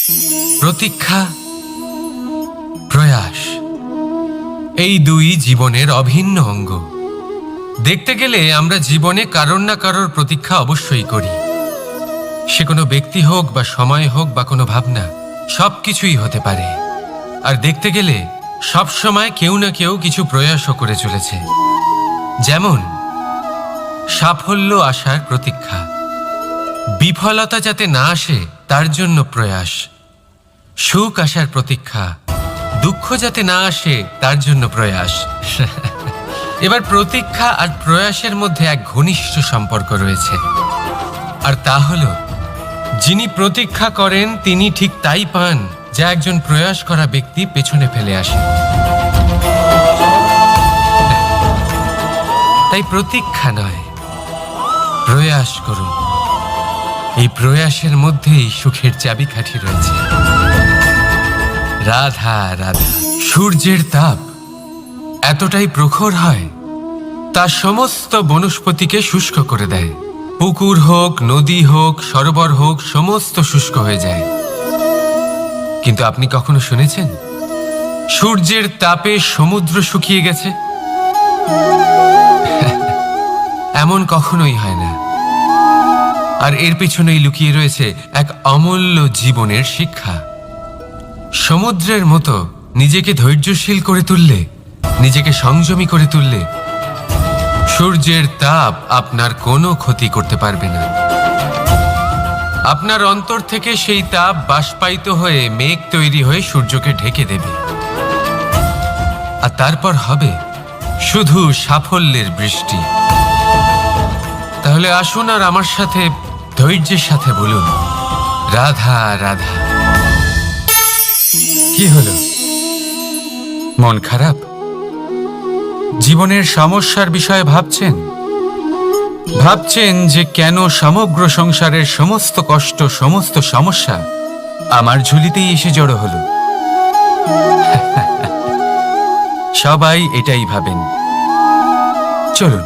প্রতীক্ষা, প্রয়াস, এই দুই জীবনের অভিন্ন অঙ্গ। দেখতে গেলে আমরা জীবনে কারোর না কারোর প্রতীক্ষা অবশ্যই করি। সে কোনো ব্যক্তি হোক বা সময় হোক বা কোনো ভাবনা, সব কিছুই হতে পারে। আর দেখতে গেলে সব সময় কেউ না কেউ কিছু প্রয়াসও করে চলেছে। যেমন সাফল্য আসার প্রতীক্ষা, বিফলতা যাতে না আসে তার জন্য প্রয়াস, সুখ আসার প্রতীক্ষা, দুঃখ যাতে না আসে তার জন্য প্রয়াস। এবার প্রতীক্ষা আর প্রয়াসের মধ্যে এক ঘনিষ্ঠ সম্পর্ক রয়েছে, আর তা হল যিনি প্রতীক্ষা করেন তিনি ঠিক তাই পান যা একজন প্রয়াস করা ব্যক্তি পেছনে ফেলে আসে। তাই প্রতীক্ষা নয়, প্রয়াস করুন। এই প্রয়াসের মধ্যেই সুখের চাবিকাঠি রয়েছে। রাধা রাধা। সূর্যের তাপ এতটাই প্রখর হয় তা সমস্ত বনস্পতিকে শুষ্ক করে দেয়। পুকুর হোক, নদী হোক, সরোবর হোক, সমস্ত শুষ্ক হয়ে যায়। কিন্তু আপনি কখনো শুনেছেন সূর্যের তাপে সমুদ্র শুকিয়ে গেছে? এমন কখনোই হয় না। আর এর পিছনেই লুকিয়ে রয়েছে এক অমূল্য জীবনের শিক্ষা। সমুদ্রের মতো নিজেকে ধৈর্যশীল করে তুললে, নিজেকে সংযমী করে তুললে সূর্যের তাপ আপনার কোনো ক্ষতি করতে পারবে না। আপনার অন্তর থেকে সেই তাপ বাষ্পায়িত হয়ে মেঘ তৈরি হয়ে সূর্যকে ঢেকে দেবে, আর তারপর হবে শুধু সাফল্যের বৃষ্টি। তাহলে আসুন আর আমার সাথে ধৈর্যের সাথে বলুন, রাধা রাধা। কি হলো, মন খারাপ? জীবনের সমস্যার বিষয়ে ভাবছেন? ভাবছেন যে কেন সমগ্র সংসারের সমস্ত কষ্ট, সমস্ত সমস্যা আমার ঝুলিতেই এসে জড়ো হলো? সবাই এটাই ভাবেন। চলুন,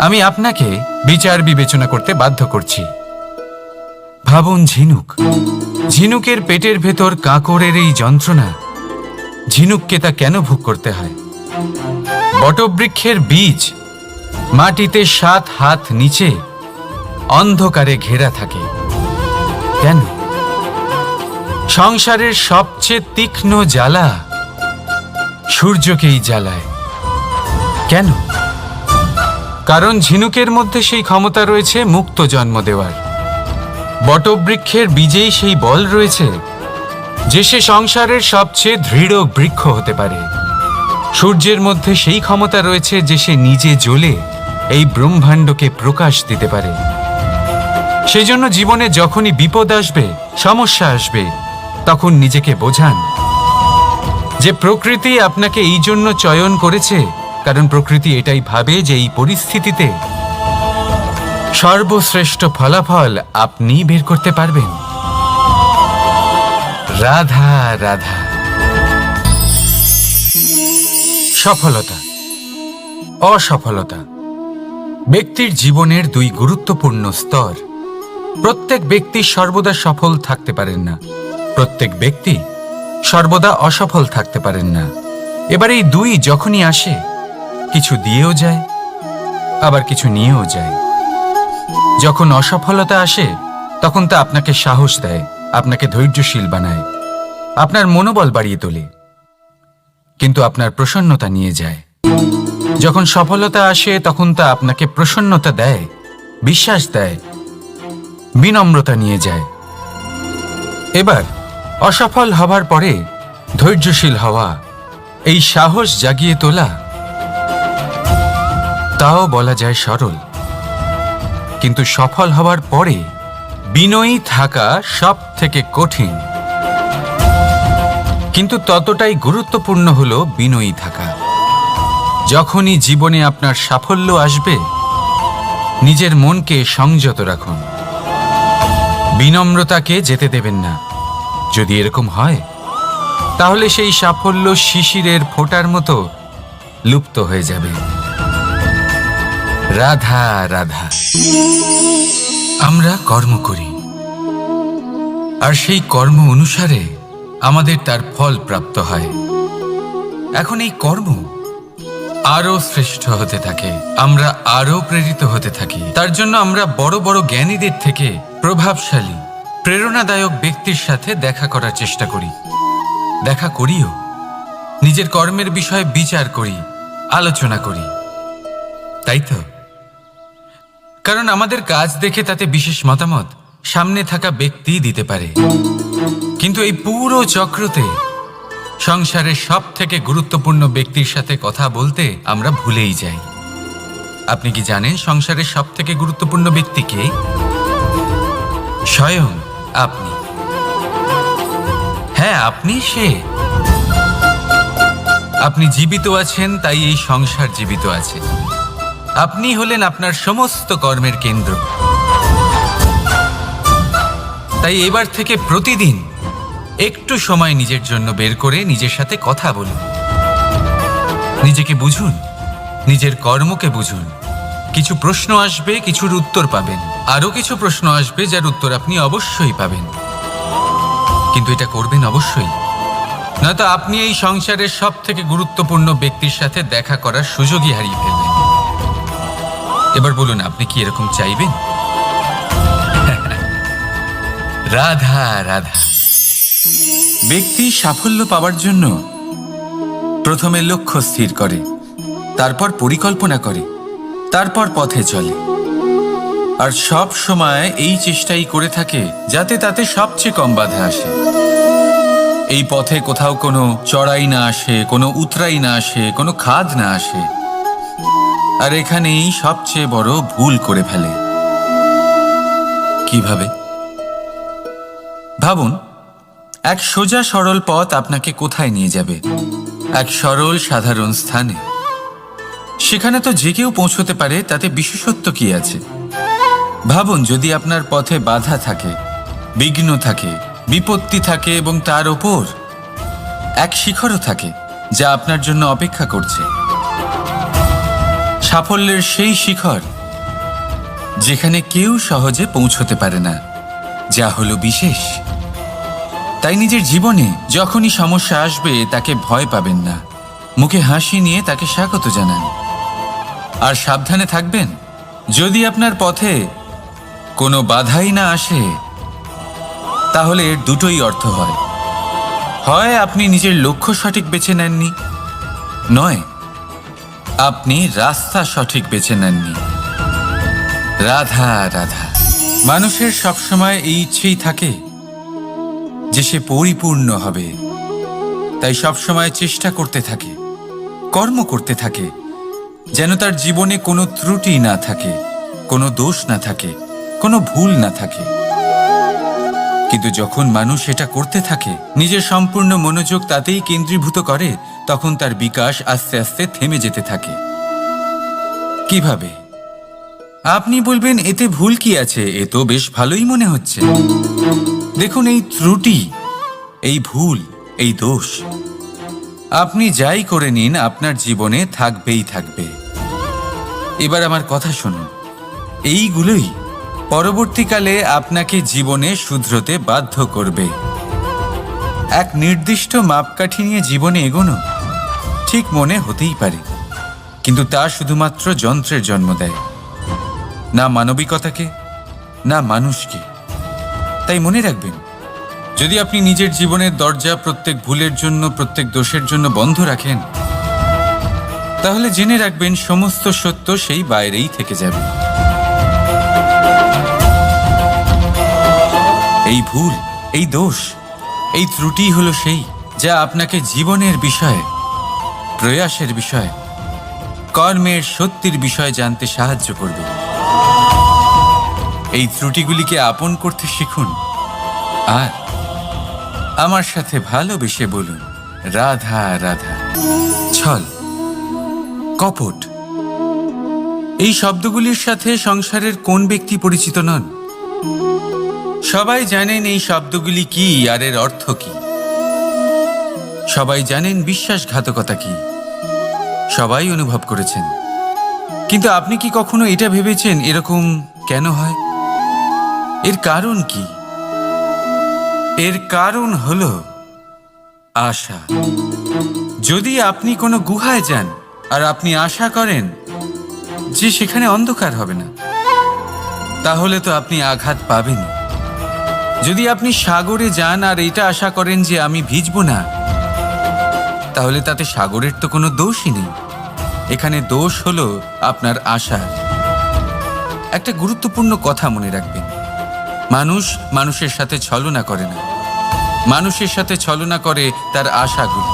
আমি আপনাকে বিচার বিবেচনা করতে বাধ্য করছি। ভাবুন ঝিনুক, ঝিনুকের পেটের ভেতর কাঁকড়ের এই যন্ত্রণা, ঝিনুককে তা কেন ভোগ করতে হয়? বটবৃক্ষের বীজ মাটিতে 7 হাত নিচে অন্ধকারে ঘেরা থাকে কেন? সংসারের সবচেয়ে তীক্ষ্ণ জ্বালা সূর্যকেই জ্বালায় কেন? কারণ ঝিনুকের মধ্যে সেই ক্ষমতা রয়েছে মুক্ত জন্ম দেওয়ার। বটবৃক্ষের বীজেই সেই বল রয়েছে যে সে সংসারের সবচেয়ে দৃঢ় বৃক্ষ হতে পারে। সূর্যের মধ্যে সেই ক্ষমতা রয়েছে যে সে নিজে জ্বলে এই ব্রহ্মাণ্ডকে প্রকাশ দিতে পারে। সেই জন্য জীবনে যখনই বিপদ আসবে, সমস্যা আসবে, তখন নিজেকে বোঝান যে প্রকৃতি আপনাকে এই জন্য চয়ন করেছে, কারণ প্রকৃতি এটাই ভাবে যে এই পরিস্থিতিতে সর্বশ্রেষ্ঠ ফলাফল আপনি বের করতে পারবেন। রাধা রাধা। সফলতা, অসফলতা ব্যক্তির জীবনের 2 গুরুত্বপূর্ণ স্তর। প্রত্যেক ব্যক্তি সর্বদা সফল থাকতে পারেন না, প্রত্যেক ব্যক্তি সর্বদা অসফল থাকতে পারেন না। এবার এই 2 যখনই আসে, কিছু দিয়েও যায় আবার কিছু নিয়েও যায়। যখন অসফলতা আসে তখন তা আপনাকে সাহস দেয়, আপনাকে ধৈর্যশীল বানায়, আপনার মনোবল বাড়িয়ে তোলে, কিন্তু আপনার প্রসন্নতা নিয়ে যায়। যখন সফলতা আসে তখন তা আপনাকে প্রসন্নতা দেয়, বিশ্বাস দেয়, বিনম্রতা নিয়ে যায়। এবার অসফল হবার পরে ধৈর্যশীল হওয়া, এই সাহস জাগিয়ে তোলা, তাও বলা যায় সরল। কিন্তু সফল হওয়ার পরে বিনয়ী থাকা সব থেকে কঠিন। কিন্তু ততটাই গুরুত্বপূর্ণ হলো বিনয়ী থাকা। যখনই জীবনে আপনার সাফল্য আসবে, নিজের মনকে সংযত রাখুন, বিনম্রতাকে যেতে দেবেন না। যদি এরকম হয় তাহলে সেই সাফল্য শিশিরের ফোঁটার মতো লুপ্ত হয়ে যাবে। রাধা রাধা। আমরা কর্ম করি, আর সেই কর্ম অনুসারে আমাদের তার ফল প্রাপ্ত হয়। এখন এই কর্ম আরো শ্রেষ্ঠ হতে থাকে, আমরা আরো প্রেরিত হতে থাকি। তার জন্য আমরা বড় বড় জ্ঞানীদের থেকে প্রভাবশালী প্রেরণাদায়ক ব্যক্তির সাথে দেখা করার চেষ্টা করি, দেখা করিও, নিজের কর্মের বিষয়ে বিচার করি, আলোচনা করি, তাই তো? কারণ আমাদের কাজ দেখে তাতে বিশেষ মতামত সামনে থাকা ব্যক্তি দিতে পারে, কিন্তু এই পুরো চক্রতে সংসারের সব থেকে গুরুত্বপূর্ণ ব্যক্তির সাথে কথা বলতে আমরা ভুলেই যাই। আপনি কি জানেন সংসারের সব থেকে গুরুত্বপূর্ণ ব্যক্তি কে? স্বয়ং আপনি। হ্যাঁ, আপনি সে। আপনি জীবিত আছেন, তাই এই সংসার জীবিত আছে। আপনি হলেন আপনার সমস্ত কর্মের কেন্দ্র। তাই এবার থেকে প্রতিদিন একটু সময় নিজের জন্য বের করে নিজের সাথে কথা বলুন, নিজেকে বুঝুন, নিজের কর্মকে বুঝুন। কিছু প্রশ্ন আসবে, কিছুর উত্তর পাবেন, আরো কিছু প্রশ্ন আসবে যার উত্তর আপনি অবশ্যই পাবেন, কিন্তু এটা করবেন অবশ্যই, নয়তো আপনি এই সংসারের সব থেকে গুরুত্বপূর্ণ ব্যক্তির সাথে দেখা করার সুযোগই হারিয়ে ফেলবেন। এবার বলুন, আপনি কি এরকম চাইবেন? রাধা রাধা। ব্যক্তি সাফল্য পাওয়ার জন্য প্রথমে লক্ষ্য স্থির করে, তারপর পরিকল্পনা করে, তারপর পথে চলে, আর সব সময় এই চেষ্টাই করে থাকে যাতে তাতে সবচেয়ে কম বাধা আসে। এই পথে কোথাও কোনো চড়াই না আসে, কোনো উতরাই না আসে, কোনো খাদ না আসে, আর এখানেই সবচেয়ে বড় ভুল করে ফেলে। কিভাবে? ভাবুন, এক সোজা সরল পথ আপনাকে কোথায় নিয়ে যাবে? এক সরল সাধারণ স্থানে। সেখানে তো যে কেউ পৌঁছতে পারে, তাতে বিশেষত্ব কি আছে? ভাবুন, যদি আপনার পথে বাধা থাকে, বিঘ্ন থাকে, বিপত্তি থাকে এবং তার ওপর এক শিখরও থাকে যা আপনার জন্য অপেক্ষা করছে। সাফল্যের সেই শিখর যেখানে কেউ সহজে পৌঁছতে পারে না, যা হলো বিশেষ। তাই নিজের জীবনে যখনই সমস্যা আসবে তাকে ভয় পাবেন না, মুখে হাসি নিয়ে তাকে স্বাগত জানান। আর সাবধানে থাকবেন, যদি আপনার পথে কোনো বাধাই না আসে, তাহলে এর দুটোই অর্থ হয়। হয় আপনি নিজের লক্ষ্য সঠিক বেছে নেননি, নয় আপনি রাস্তা সঠিক বেছে নেননি। রাধা রাধা। মানুষের সবসময় এই ইচ্ছেই থাকে যে সে পরিপূর্ণ হবে, তাই সবসময় চেষ্টা করতে থাকে, কর্ম করতে থাকে, যেন তার জীবনে কোনো ত্রুটি না থাকে, কোনো দোষ না থাকে, কোনো ভুল না থাকে। কিন্তু যখন মানুষ এটা করতে থাকে, নিজের সম্পূর্ণ মনোযোগ তাতেই কেন্দ্রীভূত করে, তখন তার বিকাশ আস্তে আস্তে থেমে যেতে থাকে। কিভাবে? আপনি বলবেন, এতে ভুল কি আছে? এ তো বেশ ভালোই মনে হচ্ছে। দেখুন, এই ত্রুটি, এই ভুল, এই দোষ আপনি যাই করে নিন, আপনার জীবনে থাকবেই থাকবে। এবার আমার কথা শুনুন, এইগুলোই পরবর্তীকালে আপনাকে জীবনে শুধরোতে বাধ্য করবে। এক নির্দিষ্ট মাপকাঠি নিয়ে জীবনে এগোনো ঠিক মনে হতেই পারে, কিন্তু তা শুধুমাত্র যন্ত্রের জন্ম দেয়, না মানবিকতাকে, না মানুষকে। তাই মনে রাখবেন, যদি আপনি নিজের জীবনের দরজা প্রত্যেক ভুলের জন্য, প্রত্যেক দোষের জন্য বন্ধ রাখেন, তাহলে জেনে রাখবেন সমস্ত সত্য সেই বাইরেই থেকে যাবে। এই ভুল, এই দোষ, এই ত্রুটি হলো সেই যা আপনাকে জীবনের বিষয়ে, প্রয়াসের বিষয়ে, কর্মের সত্যির বিষয়ে জানতে সাহায্য করবে। এই ত্রুটিগুলিকে আপন করতে শিখুন, আর আমার সাথে ভালোবেসে বলুন, রাধা রাধা। ছল, কপট, এই শব্দগুলির সাথে সংসারের কোন ব্যক্তি পরিচিত নন? সবাই জানেন এই শব্দগুলি কি আর এর অর্থ কি। সবাই জানেন বিশ্বাসঘাতকতা কি, সবাই অনুভব করেছেন। কিন্তু আপনি কি কখনো এটা ভেবেছেন এরকম কেন হয়? এর কারণ কি? এর কারণ হলো আশা। যদি আপনি কোনো গুহায় যান আর আপনি আশা করেন যে সেখানে অন্ধকার হবে না, তাহলে তো আপনি আঘাত পাবেন। যদি আপনি সাগরে যান আর এটা আশা করেন যে আমি ভিজবো না, তাহলে তাতে সাগরের তো কোনো দোষই নেই। এখানে দোষ হলো আপনার আশা। একটা গুরুত্বপূর্ণ কথা মনে রাখবেন, মানুষ মানুষের সাথে ছলনা করে না, মানুষের সাথে ছলনা করে তার আশাগুলি,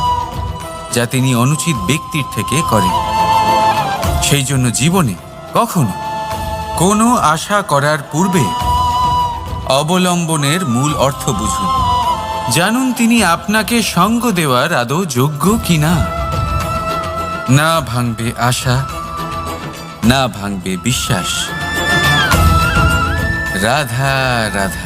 যা তিনি অনুচিত ব্যক্তির থেকে করেন। সেই জন্য জীবনে কখনো কোনো আশা করার পূর্বে অবলম্বনের মূল অর্থ বুঝুন। জানুন তিনি আপনাকে সঙ্গ দেওয়ার আদৌ যোগ্য কিনা। না ভাঙবে আশা, না ভাঙবে বিশ্বাস। রাধা রাধা।